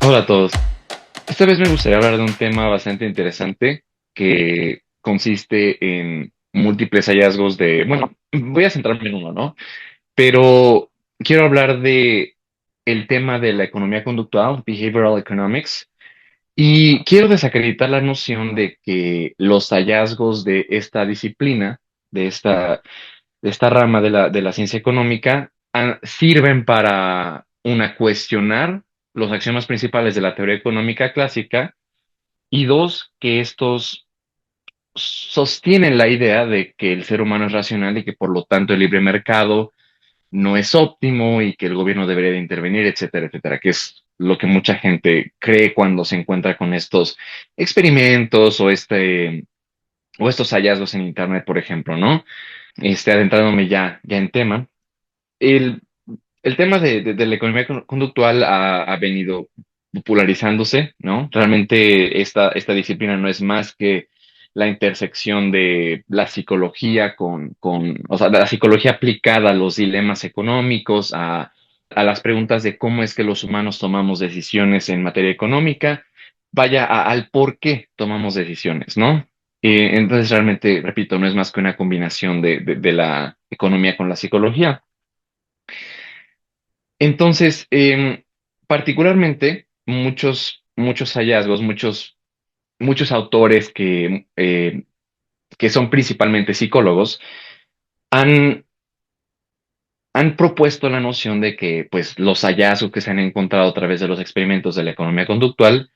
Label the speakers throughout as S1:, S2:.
S1: Hola a todos. Esta vez me gustaría hablar de un tema bastante interesante que consiste en múltiples hallazgos bueno, voy a centrarme en uno, ¿no? Pero quiero hablar de el tema de la economía conductual, behavioral economics, y quiero desacreditar la noción de que los hallazgos de esta disciplina, de esta rama de la ciencia económica, sirven para, cuestionar los axiomas principales de la teoría económica clásica y dos, que estos sostienen la idea de que el ser humano es racional y que por lo tanto el libre mercado no es óptimo y que el gobierno debería de intervenir, etcétera, etcétera, que es lo que mucha gente cree cuando se encuentra con estos experimentos o estos hallazgos en Internet, por ejemplo, ¿no? Adentrándome ya en tema. El, el tema de la economía conductual ha venido popularizándose, ¿no? Realmente esta disciplina no es más que la intersección de la psicología o sea, la psicología aplicada a los dilemas económicos, a las preguntas de cómo es que los humanos tomamos decisiones en materia económica, vaya al por qué tomamos decisiones, ¿no? Entonces, realmente, repito, no es más que una combinación de la economía con la psicología. Entonces, particularmente, muchos hallazgos, muchos autores que son principalmente psicólogos, han, han propuesto la noción de que, pues, los hallazgos que se han encontrado a través de los experimentos de la economía conductual,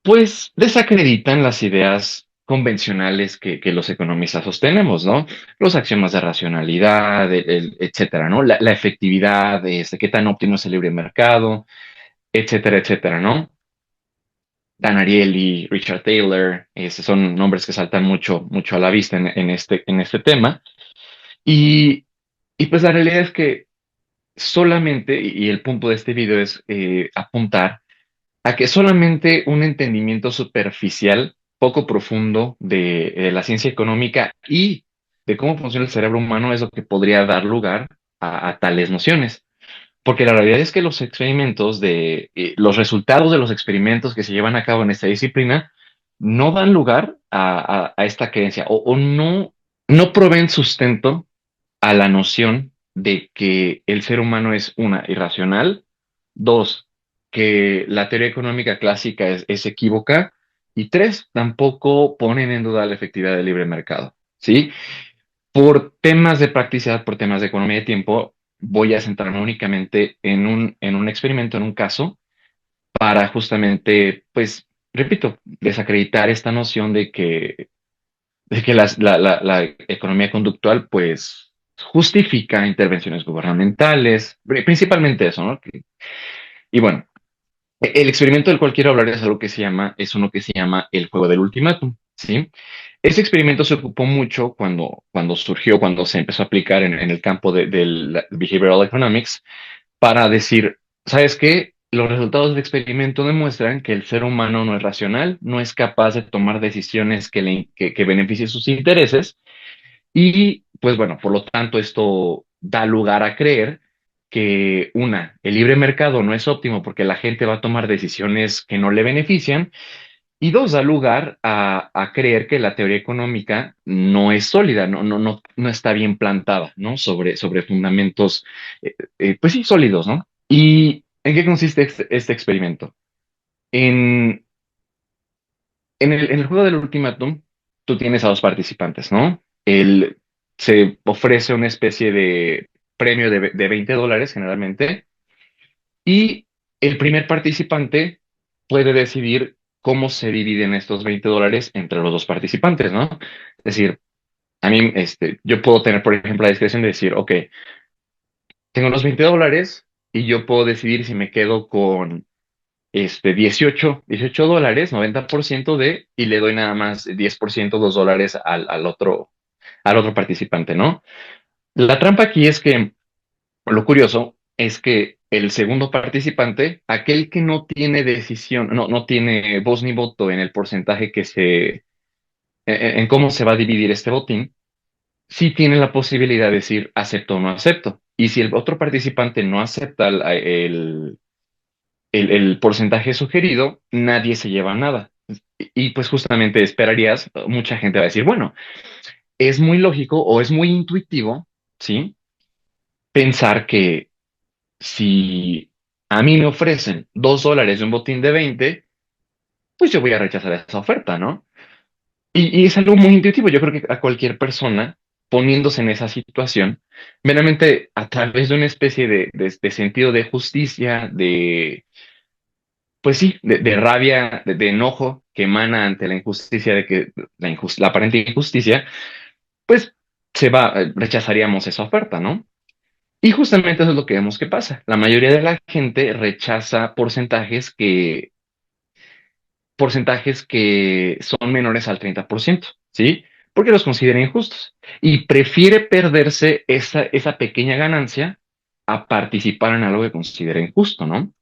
S1: pues, desacreditan las ideas convencionales que los economistas sostenemos, ¿no? Los axiomas de racionalidad, etcétera, ¿no? La efectividad, qué tan óptimo es el libre mercado, etcétera, etcétera, ¿no? Dan Ariely, Richard Taylor, son nombres que saltan mucho a la vista en este tema. Y, y pues la realidad es que solamente, y el punto de este video es apuntar a que solamente un entendimiento superficial, poco profundo de la ciencia económica y de cómo funciona el cerebro humano es lo que podría dar lugar a tales nociones. Porque la realidad es que los resultados de los experimentos que se llevan a cabo en esta disciplina no dan lugar a esta creencia o no proveen sustento a la noción de que el ser humano es una, irracional, dos, que la teoría económica clásica es equívoca y tres, tampoco ponen en duda la efectividad del libre mercado, ¿sí? Por temas de practicidad, por temas de economía de tiempo, voy a centrarme únicamente en un experimento, en un caso, para justamente, pues, repito, desacreditar esta noción de que la economía conductual, pues, justifica intervenciones gubernamentales, principalmente eso, ¿no? Y bueno, el experimento del cual quiero hablar es uno que se llama el juego del ultimátum, ¿sí? Ese experimento se ocupó mucho cuando surgió, cuando se empezó a aplicar en el campo del behavioral economics, para decir, ¿sabes qué? Los resultados del experimento demuestran que el ser humano no es racional, no es capaz de tomar decisiones que beneficien sus intereses y, pues bueno, por lo tanto, esto da lugar a creer que el libre mercado no es óptimo porque la gente va a tomar decisiones que no le benefician y dos, da lugar a creer que la teoría económica no es sólida, no está bien plantada, ¿no? Sobre fundamentos, pues sí, sólidos, ¿no? ¿Y en qué consiste este experimento? En, en el juego del ultimátum, tú tienes a dos participantes, ¿no? Se ofrece una especie de premio de $20 generalmente y el primer participante puede decidir cómo se dividen estos $20 entre los dos participantes, ¿no? Es decir, a mí, yo puedo tener, por ejemplo, la discreción de decir, ok, tengo los $20 y yo puedo decidir si me quedo con 18 dólares, 90% y le doy nada más 10%, $2 al otro participante, ¿no? La trampa aquí es que lo curioso es que el segundo participante, aquel que no tiene decisión, no tiene voz ni voto en el porcentaje en cómo se va a dividir este botín, sí tiene la posibilidad de decir acepto o no acepto. Y si el otro participante no acepta el porcentaje sugerido, nadie se lleva nada. Y pues justamente esperarías, mucha gente va a decir, bueno, es muy lógico o es muy intuitivo, ¿sí? Pensar que si a mí me ofrecen $2 de un botín de 20, pues yo voy a rechazar esa oferta, ¿no? Y es algo muy intuitivo. Yo creo que a cualquier persona poniéndose en esa situación, meramente a través de una especie de sentido de justicia, pues sí, de rabia, de enojo que emana ante la injusticia de que la aparente injusticia, pues rechazaríamos esa oferta, ¿no? Y justamente eso es lo que vemos que pasa. La mayoría de la gente rechaza porcentajes que son menores al 30%, ¿sí? Porque los considera injustos y prefiere perderse esa pequeña ganancia a participar en algo que considera injusto, ¿no?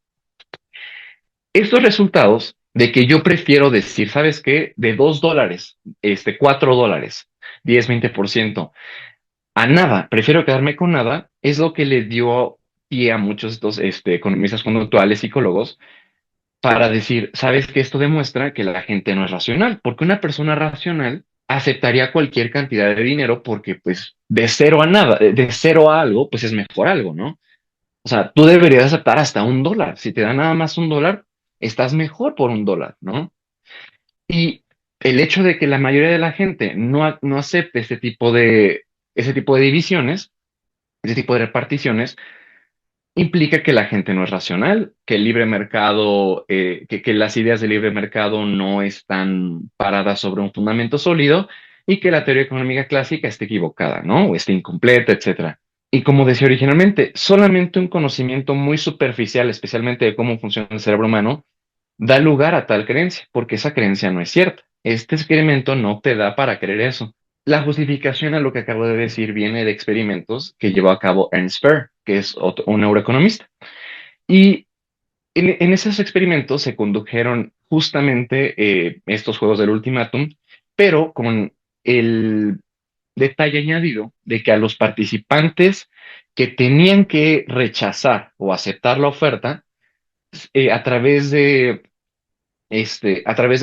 S1: Estos resultados de que yo prefiero decir, ¿sabes qué? De $2, $4, 10, 20%, a nada, prefiero quedarme con nada, es lo que le dio pie a muchos de estos economistas conductuales, psicólogos, para decir, ¿sabes qué? Esto demuestra que la gente no es racional, porque una persona racional aceptaría cualquier cantidad de dinero porque pues de cero a nada, de cero a algo, pues es mejor algo, ¿no? O sea, tú deberías aceptar hasta $1. Si te da nada más $1, estás mejor por $1, ¿no? Y el hecho de que la mayoría de la gente no acepte ese tipo de divisiones, ese tipo de reparticiones, implica que la gente no es racional, que el libre mercado, que las ideas del libre mercado no están paradas sobre un fundamento sólido y que la teoría económica clásica esté equivocada, ¿no? O esté incompleta, etcétera. Y como decía originalmente, solamente un conocimiento muy superficial, especialmente de cómo funciona el cerebro humano, da lugar a tal creencia, porque esa creencia no es cierta. Este experimento no te da para creer eso. La justificación a lo que acabo de decir viene de experimentos que llevó a cabo Ernst Baer, que es un neuroeconomista. Y en esos experimentos se condujeron justamente estos juegos del ultimátum, pero con el detalle añadido de que a los participantes que tenían que rechazar o aceptar la oferta, a través de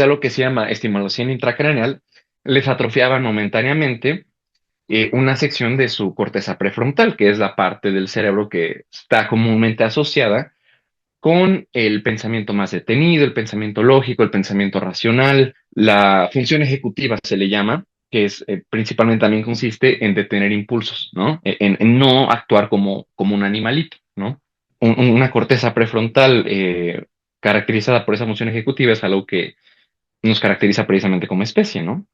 S1: algo que se llama estimulación intracraneal, les atrofiaban momentáneamente una sección de su corteza prefrontal, que es la parte del cerebro que está comúnmente asociada con el pensamiento más detenido, el pensamiento lógico, el pensamiento racional, la función ejecutiva se le llama, que es principalmente también consiste en detener impulsos, ¿no? En no actuar como un animalito, ¿no? Una corteza prefrontal caracterizada por esa función ejecutiva es algo que nos caracteriza precisamente como especie, ¿no?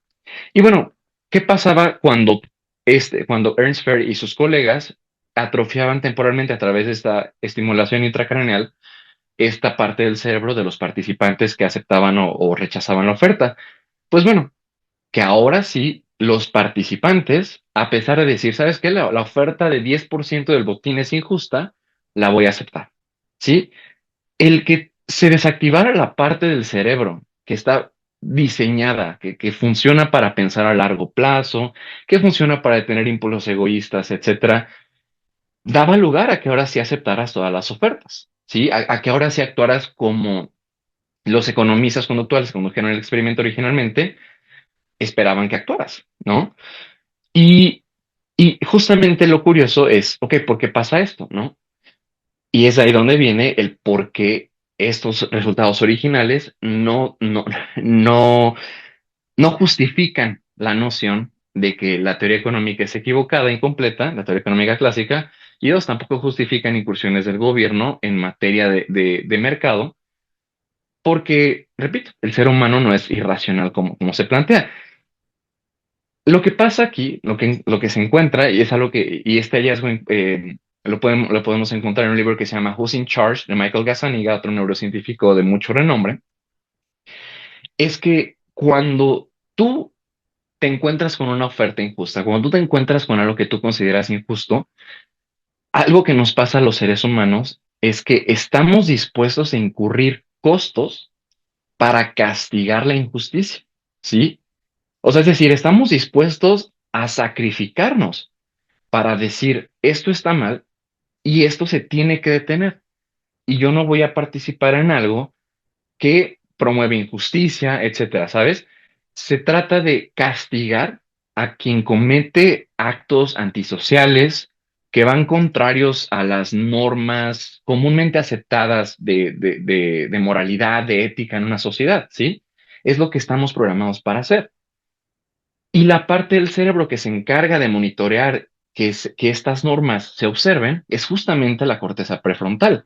S1: Y bueno, ¿qué pasaba cuando Ernst Fair y sus colegas atrofiaban temporalmente a través de esta estimulación intracraneal esta parte del cerebro de los participantes que aceptaban o rechazaban la oferta? Pues bueno, que ahora sí los participantes, a pesar de decir, ¿sabes qué? La oferta de 10% del botín es injusta, la voy a aceptar. ¿Sí? El que se desactivara la parte del cerebro que está diseñada, que funciona para pensar a largo plazo, que funciona para detener impulsos egoístas, etcétera, daba lugar a que ahora sí aceptaras todas las ofertas, ¿sí? A que ahora sí actuaras como los economistas conductuales que condujeron el experimento originalmente esperaban que actuaras, ¿no? Y, y justamente lo curioso es, ok, ¿por qué pasa esto, no? Y es ahí donde viene el por qué estos resultados originales no, no justifican la noción de que la teoría económica es equivocada, incompleta, la teoría económica clásica, y dos, tampoco justifican incursiones del gobierno en materia de mercado, porque, repito, el ser humano no es irracional como se plantea. Lo que pasa aquí, lo que se encuentra, y es algo y este hallazgo lo podemos encontrar en un libro que se llama Who's in Charge, de Michael Gazzaniga, otro neurocientífico de mucho renombre, es que cuando tú te encuentras con una oferta injusta, cuando tú te encuentras con algo que tú consideras injusto, algo que nos pasa a los seres humanos es que estamos dispuestos a incurrir costos para castigar la injusticia, ¿sí? O sea, es decir, estamos dispuestos a sacrificarnos para decir esto está mal y esto se tiene que detener. y yo no voy a participar en algo que promueve injusticia, etcétera, ¿sabes? Se trata de castigar a quien comete actos antisociales que van contrarios a las normas comúnmente aceptadas de moralidad, de ética en una sociedad, ¿sí? Es lo que estamos programados para hacer. Y la parte del cerebro que se encarga de monitorear que estas normas se observen es justamente la corteza prefrontal.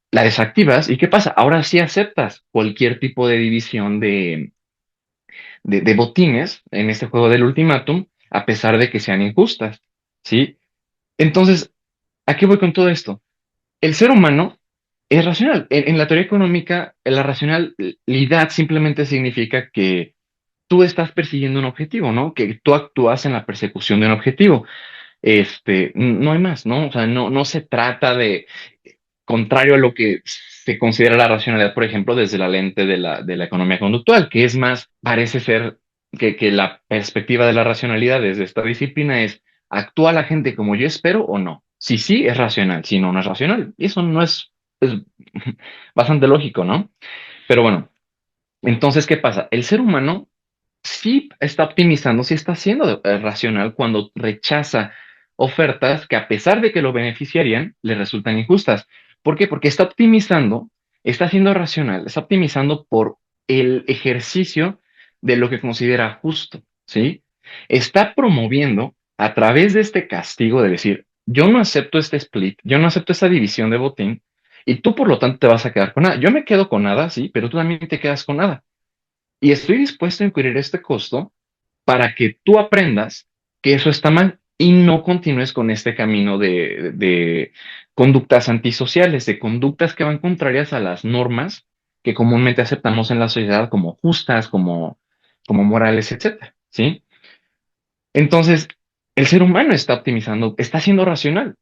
S1: La desactivas y ¿qué pasa? Ahora sí aceptas cualquier tipo de división de botines en este juego del ultimátum, a pesar de que sean injustas, ¿sí? Entonces, ¿a qué voy con todo esto? El ser humano es racional. En la teoría económica, la racionalidad simplemente significa que tú estás persiguiendo un objetivo, ¿no? Que tú actúas en la persecución de un objetivo. No hay más, ¿no? O sea, no se trata de, contrario a lo que se considera la racionalidad, por ejemplo, desde la lente de la economía conductual, que es más, parece ser que la perspectiva de la racionalidad desde esta disciplina es, ¿actúa la gente como yo espero o no? Si sí, es racional, si no, no es racional. Y eso no es bastante lógico, ¿no? Pero bueno, entonces, ¿qué pasa? El ser humano sí está optimizando, sí está siendo racional cuando rechaza ofertas que a pesar de que lo beneficiarían, le resultan injustas. ¿Por qué? Porque está optimizando, está siendo racional, está optimizando por el ejercicio de lo que considera justo, ¿sí? Está promoviendo a través de este castigo de decir, yo no acepto este split, yo no acepto esta división de botín, y tú por lo tanto te vas a quedar con nada. Yo me quedo con nada, sí, pero tú también te quedas con nada. Y estoy dispuesto a incurrir este costo para que tú aprendas que eso está mal y no continúes con este camino de conductas antisociales, de conductas que van contrarias a las normas que comúnmente aceptamos en la sociedad como justas, como morales, etcétera, ¿sí? Entonces, el ser humano está optimizando, está siendo racional,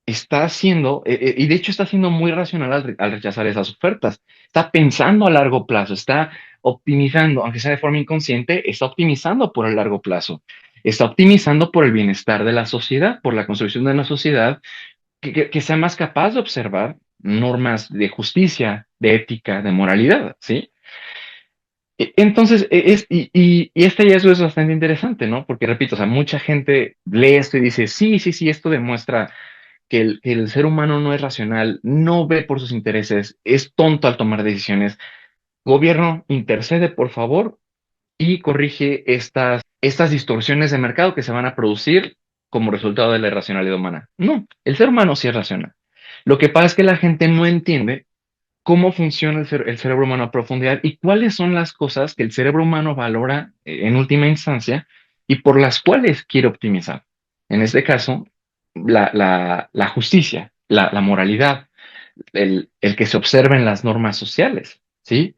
S1: está haciendo, y de hecho está siendo muy racional al rechazar esas ofertas. Está pensando a largo plazo, está optimizando, aunque sea de forma inconsciente, está optimizando por el largo plazo. Está optimizando por el bienestar de la sociedad, por la construcción de una sociedad que sea más capaz de observar normas de justicia, de ética, de moralidad, ¿sí? Entonces, y este hallazgo es bastante interesante, ¿no? Porque, repito, o sea, mucha gente lee esto y dice, sí, sí, sí, esto demuestra que el ser humano no es racional, no ve por sus intereses, es tonto al tomar decisiones. Gobierno, intercede, por favor, y corrige estas distorsiones de mercado que se van a producir como resultado de la irracionalidad humana. No, el ser humano sí es racional. Lo que pasa es que la gente no entiende cómo funciona el cerebro humano a profundidad y cuáles son las cosas que el cerebro humano valora en última instancia y por las cuales quiere optimizar. En este caso, la justicia, la moralidad, el que se observen las normas sociales, ¿sí?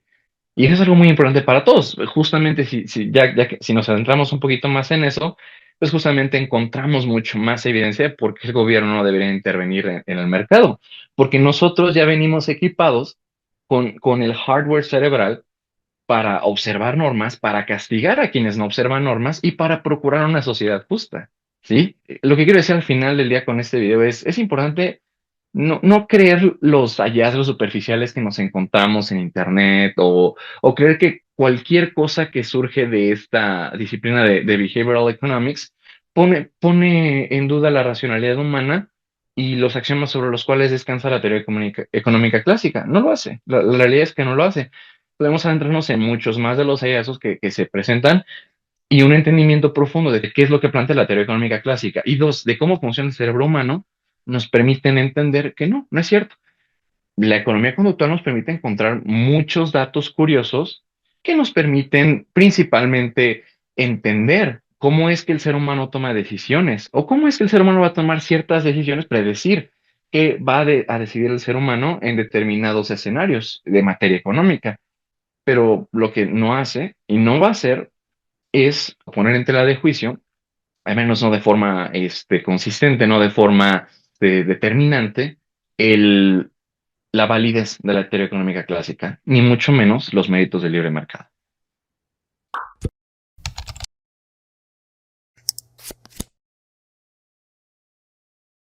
S1: Y eso es algo muy importante para todos. Justamente si nos adentramos un poquito más en eso, pues justamente encontramos mucho más evidencia de por qué el gobierno no debería intervenir en el mercado. Porque nosotros ya venimos equipados con el hardware cerebral para observar normas, para castigar a quienes no observan normas y para procurar una sociedad justa. ¿Sí? Lo que quiero decir al final del día con este video es importante no creer los hallazgos superficiales que nos encontramos en Internet o creer que cualquier cosa que surge de esta disciplina de Behavioral Economics pone en duda la racionalidad humana y los axiomas sobre los cuales descansa la teoría económica clásica. No lo hace. La realidad es que no lo hace. Podemos adentrarnos en muchos más de los hallazgos que se presentan y un entendimiento profundo de qué es lo que plantea la teoría económica clásica y dos, de cómo funciona el cerebro humano, nos permiten entender que no es cierto. La economía conductual nos permite encontrar muchos datos curiosos que nos permiten principalmente entender cómo es que el ser humano toma decisiones o cómo es que el ser humano va a tomar ciertas decisiones, predecir qué va a decidir el ser humano en determinados escenarios de materia económica. Pero lo que no hace y no va a hacer es poner en tela de juicio, al menos no de forma consistente, no de forma determinante, el, la validez de la teoría económica clásica, ni mucho menos los méritos del libre mercado.